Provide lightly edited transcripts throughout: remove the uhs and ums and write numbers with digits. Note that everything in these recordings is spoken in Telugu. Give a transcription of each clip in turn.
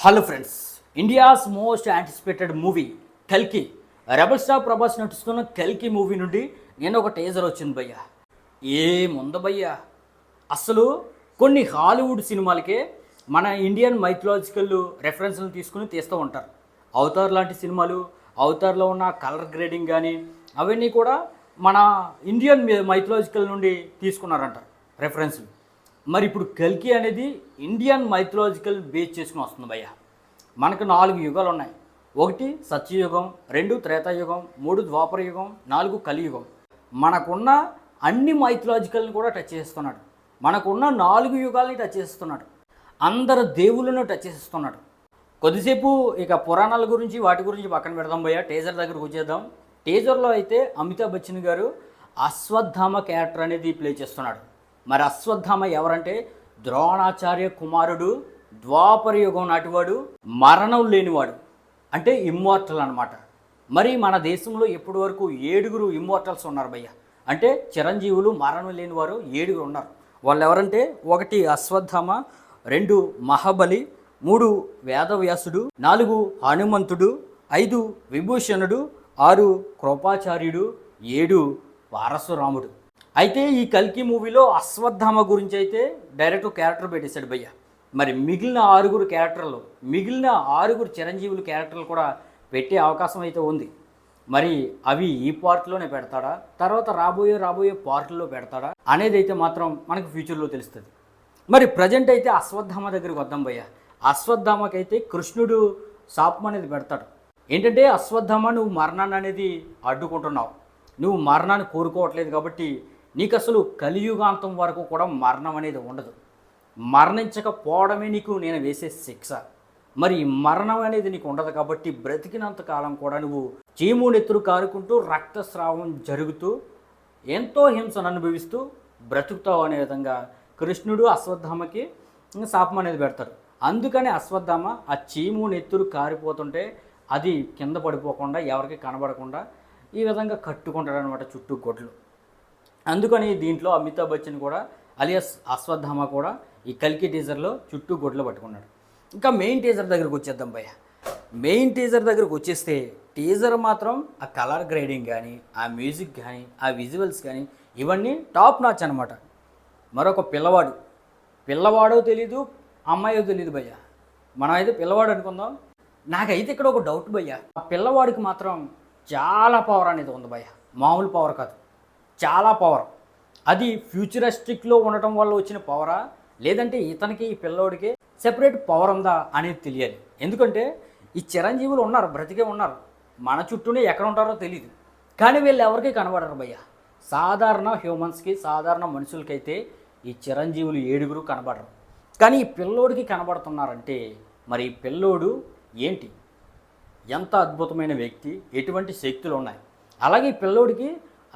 Hello friends, India's most anticipated movie కల్కి. రెబల్ స్టార్ ప్రభాస్ నటిస్తున్న కల్కి మూవీ నుండి నేను ఒక టీజర్ వచ్చింది భయ్య. ఏముంది భయ్య, అసలు కొన్ని హాలీవుడ్ సినిమాలకే మన ఇండియన్ మైథలాజికల్ రెఫరెన్స్లను తీసుకుని తీస్తూ ఉంటారు. అవతార్ లాంటి సినిమాలు, అవతార్లో ఉన్న కలర్ గ్రేడింగ్ కానీ అవన్నీ కూడా మన ఇండియన్ మైథలాజికల్ నుండి తీసుకున్నారంట రెఫరెన్స్లు. మరి ఇప్పుడు కల్కి అనేది ఇండియన్ మైథలాజికల్ బేస్ చేసుకుని వస్తుంది భయ్య. మనకు 4 యుగాలు ఉన్నాయి. 1 సత్యయుగం, 2 త్రేతాయుగం, 3 ద్వాపర యుగం, 4 కలియుగం. మనకున్న అన్ని మైథలాజికల్ని కూడా టచ్ చేస్తున్నాడు. మనకున్న 4 యుగాల్ని టచ్ చేస్తున్నాడు. అందరు దేవుళ్ళను టచ్ చేస్తున్నాడు. కొద్దిసేపు ఇక పురాణాల గురించి వాటి గురించి పక్కన పెడదాం భయ్య. టీజర్ దగ్గరకు వచ్చేద్దాం. టీజర్లో అయితే అమితాబ్ బచ్చన్ గారు అశ్వత్థామ క్యారెక్టర్ అనేది ప్లే చేస్తున్నాడు. మరి అశ్వత్థామ ఎవరంటే ద్రోణాచార్య కుమారుడు, ద్వాపర యుగం నాటివాడు, మరణం లేనివాడు, అంటే ఇమ్మోర్టల్ అనమాట. మరి మన దేశంలో ఇప్పటి వరకు 7 ఇమ్మోర్టల్స్ ఉన్నారు భయ్య. అంటే చిరంజీవులు, మరణం లేనివారు 7 ఉన్నారు. వాళ్ళు ఎవరంటే 1 అశ్వత్థామ, 2 మహాబలి, 3 వేదవ్యాసుడు, 4 హనుమంతుడు, 5 విభూషణుడు, 6 కృపాచార్యుడు, 7 పరశురాముడు. అయితే ఈ కల్కి మూవీలో అశ్వత్థామ గురించి అయితే డైరెక్ట్ క్యారెక్టర్ పెట్టేశాడు భయ్య. మరి మిగిలిన 6 క్యారెక్టర్లు, మిగిలిన 6 చిరంజీవుల క్యారెక్టర్లు కూడా పెట్టే అవకాశం అయితే ఉంది. మరి అవి ఈ పార్ట్లోనే పెడతాడా, తర్వాత రాబోయే పార్ట్లో పెడతాడా అనేది అయితే మాత్రం మనకు ఫ్యూచర్లో తెలుస్తుంది. మరి ప్రజెంట్ అయితే అశ్వత్థామ దగ్గరికి వద్దాం భయ్య. అశ్వత్థామకైతే కృష్ణుడు శాపం అనేది పెడతాడు. ఏంటంటే అశ్వత్థామ, నువ్వు మరణాన్ని అనేది అడ్డుకుంటున్నావు, నువ్వు మరణాన్ని కోరుకోవట్లేదు, కాబట్టి నీకు అసలు కలియుగాంతం వరకు కూడా మరణం అనేది ఉండదు. మరణించకపోవడమే నీకు నేను వేసే శిక్ష. మరి మరణం అనేది నీకు ఉండదు కాబట్టి బ్రతికినంత కాలం కూడా నువ్వు చీమునెత్తురు కారుకుంటూ రక్తస్రావం జరుగుతూ ఎంతో హింసను అనుభవిస్తూ బ్రతుకుతావు అనే విధంగా కృష్ణుడు అశ్వత్థామకి శాపం అనేది పెడతాడు. అందుకని అశ్వత్థామ ఆ చీమునెత్తురు కారిపోతుంటే అది కింద పడిపోకుండా, ఎవరికి కనబడకుండా ఈ విధంగా కట్టుకుంటాడు అనమాట చుట్టూ గొడ్లు. అందుకని దీంట్లో అమితాబ్ బచ్చన్ కూడా అలియాస్ అశ్వత్థామ కూడా ఈ కల్కి టీజర్లో చుట్టూ గొడ్లు పట్టుకున్నాడు. ఇంకా మెయిన్ టీజర్ దగ్గరకు వచ్చేద్దాం భయ్య. మెయిన్ టీజర్ దగ్గరకు వచ్చేస్తే టీజర్ మాత్రం ఆ కలర్ గ్రేడింగ్ కానీ, ఆ మ్యూజిక్ కానీ, ఆ విజువల్స్ కానీ ఇవన్నీ టాప్ నాచ్ అనమాట. మరొక పిల్లవాడో తెలీదు, అమ్మాయో తెలీదు భయ్య. మనం అయితే పిల్లవాడు అనుకుందాం. నాకైతే ఇక్కడ ఒక డౌట్ భయ్య. ఆ పిల్లవాడికి మాత్రం చాలా పవర్ అనేది ఉంది భయ్య. మామూలు పవర్ కాదు, చాలా పవర్. అది ఫ్యూచరిస్టిక్లో ఉండటం వల్ల వచ్చిన పవరా, లేదంటే ఇతనికి ఈ పిల్లోడికి సెపరేట్ పవర్ ఉందా అనేది తెలియాలి. ఎందుకంటే ఈ చిరంజీవులు ఉన్నారు, బ్రతికే ఉన్నారు, మన చుట్టూనే ఎక్కడ ఉంటారో తెలియదు. కానీ వీళ్ళు ఎవరికి కనబడరు భయ్య. సాధారణ హ్యూమన్స్కి, సాధారణ మనుషులకైతే ఈ చిరంజీవులు 7 కనబడరు. కానీ ఈ పిల్లోడికి కనబడుతున్నారంటే మరి ఈ పిల్లోడు ఏంటి, ఎంత అద్భుతమైన వ్యక్తి, ఎటువంటి శక్తులు ఉన్నాయి. అలాగే ఈ పిల్లోడికి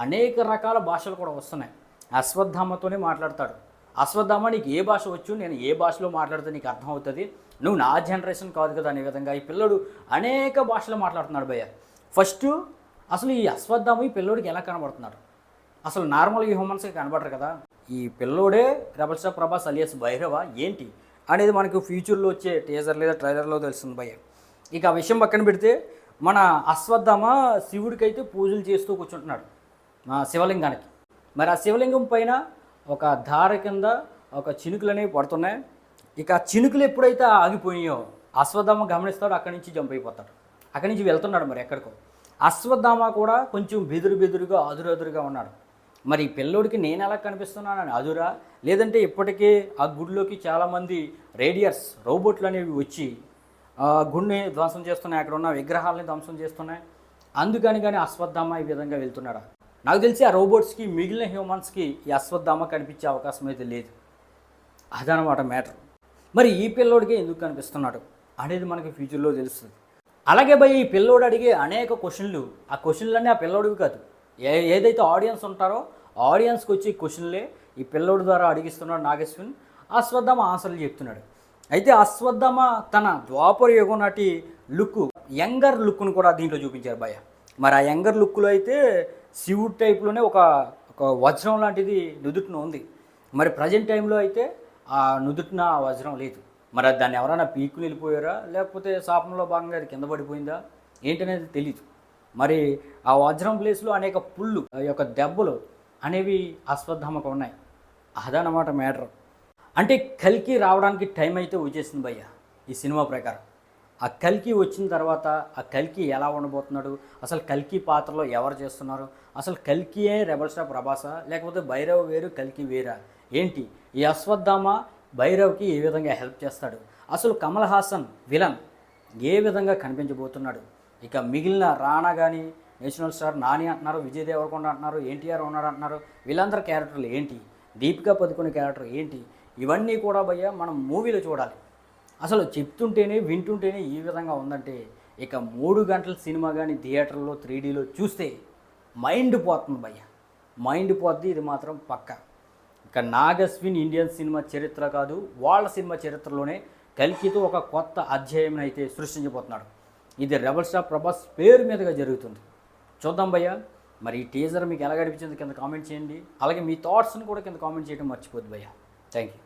అనేక రకాల భాషలు కూడా వస్తున్నాయి. అశ్వత్థామతోనే మాట్లాడతాడు. అశ్వత్థామ, నీకు ఏ భాష వచ్చు, నేను ఏ భాషలో మాట్లాడితే నీకు అర్థమవుతుంది, నువ్వు నా జనరేషన్ కాదు కదా అనే విధంగా ఈ పిల్లోడు అనేక భాషలు మాట్లాడుతున్నాడు భయ్య. ఫస్ట్ అసలు ఈ అశ్వత్థామ ఈ పిల్లోడికి ఎలా కనబడుతున్నాడు? అసలు నార్మల్ హ్యూమన్స్కి కనబడరు కదా. ఈ పిల్లోడే rebel star Prabhas alias Bhairava ఏంటి అనేది మనకు ఫ్యూచర్లో వచ్చే టీజర్ లేదా ట్రైలర్లో తెలుస్తుంది భయ్య. ఇక ఆ విషయం పక్కన పెడితే మన అశ్వత్థామ శివుడికైతే పూజలు చేస్తూ కూర్చుంటున్నాడు శివలింగానికి. మరి ఆ శివలింగం పైన ఒక ధార కింద ఒక చినుకులు అనేవి పడుతున్నాయి. ఇక చినుకులు ఎప్పుడైతే ఆగిపోయాయో అశ్వత్థామ గమనిస్తాడు, అక్కడి నుంచి జంప్ అయిపోతాడు, అక్కడి నుంచి వెళ్తున్నాడు మరి ఎక్కడికో. అశ్వత్థామ కూడా కొంచెం బెదురుగా అదురుగా ఉన్నాడు. మరి పిల్లోడికి నేను ఎలా కనిపిస్తున్నానని అదురా, లేదంటే ఇప్పటికే ఆ గుడిలోకి చాలామంది రేడియర్స్ రోబోట్లు అనేవి వచ్చి గుడిని ధ్వంసం చేస్తున్నాయి, అక్కడ ఉన్న విగ్రహాలని ధ్వంసం చేస్తున్నాయి. అందుకని కానీ అశ్వత్థామ ఈ విధంగా వెళ్తున్నాడా? నాకు తెలిసి ఆ రోబోట్స్కి, మిగిలిన హ్యూమన్స్కి ఈ అశ్వత్థామ కనిపించే అవకాశం అయితే లేదు. అదనమాట మ్యాటర్. మరి ఈ పిల్లోడికి ఎందుకు కనిపిస్తున్నాడు అనేది మనకి ఫ్యూచర్లో తెలుస్తుంది. అలాగే భయ్, ఈ పిల్లోడు అడిగే అనేక క్వశ్చన్లు, ఆ క్వశ్చన్లన్నీ ఆ పిల్లోడివి కాదు, ఏదైతే ఆడియన్స్ ఉంటారో ఆడియన్స్కి వచ్చే క్వశ్చన్లే ఈ పిల్లోడి ద్వారా అడిగిస్తున్నాడు నాగేశ్వన్. అశ్వత్థామ ఆన్సర్లు చెప్తున్నాడు. అయితే అశ్వత్థామ తన ద్వాపర యుగం నాటి లుక్, యంగర్ లుక్ను కూడా దీంట్లో చూపించారు భయ్య. మరి ఆ యంగర్ లుక్లో అయితే శివుడు టైప్లోనే ఒక వజ్రం లాంటిది నుదుటిన ఉంది. మరి ప్రజెంట్ టైంలో అయితే ఆ నుదుటిన వజ్రం లేదు. మరి అది దాన్ని ఎవరైనా పీక్కుని వెళ్ళిపోయారా, లేకపోతే శాపంలో భాగంగా అది కింద పడిపోయిందా ఏంటనేది తెలియదు. మరి ఆ వజ్రం ప్లేస్లో అనేక పుళ్ళు ఆ యొక్క దెబ్బలు అనేవి అశ్వత్థామకు ఉన్నాయి. అదనమాట మ్యాటర్. అంటే కల్కి రావడానికి టైం అయితే వచ్చేసింది భయ్య ఈ సినిమా ప్రకారం. ఆ కల్కి వచ్చిన తర్వాత ఆ కల్కి ఎలా ఉండబోతున్నాడు, అసలు కల్కి పాత్రలో ఎవరు చేస్తున్నారు, అసలు కల్కియే రెబల్ స్టార్ ప్రభాసా, లేకపోతే భైరవ్ వేరు కల్కి వేరా ఏంటి, ఈ అశ్వత్థామ భైరవ్కి ఏ విధంగా హెల్ప్ చేస్తాడు, అసలు కమల్ హాసన్ విలన్ ఏ విధంగా కనిపించబోతున్నాడు, ఇక మిగిలిన రాణా కానీ నేషనల్ స్టార్ నాని అంటున్నారు, విజయ్ దేవరకొండ అంటున్నారు, ఎన్టీఆర్ ఉన్నాడు అంటున్నారు, వీళ్ళందరి క్యారెక్టర్లు ఏంటి, దీపికా పదుకొనే క్యారెక్టర్ ఏంటి, ఇవన్నీ కూడా భయ్య మనం మూవీలో చూడాలి. అసలు చెప్తుంటేనే వింటుంటేనే ఈ విధంగా ఉందంటే ఇక 3 గంటల సినిమా కానీ థియేటర్లో 3Dలో చూస్తే మైండ్ పోతుంది భయ్య, మైండ్ పోద్ది. ఇది మాత్రం పక్క. ఇక నాగస్విన్ ఇండియన్ సినిమా చరిత్ర కాదు, వాళ్ళ సినిమా చరిత్రలోనే కల్కితో ఒక కొత్త అధ్యాయం అయితే సృష్టించబోతున్నాడు. ఇది రెబల్ స్టార్ ప్రభాస్ పేరు మీదుగా జరుగుతుంది. చూద్దాం భయ్య. మరి ఈ టీజర్ మీకు ఎలా అనిపించింది కింద కామెంట్ చేయండి. అలాగే మీ థాట్స్ని కూడా కింద కామెంట్ చేయడం మర్చిపోద్దు భయ్య. Thank you.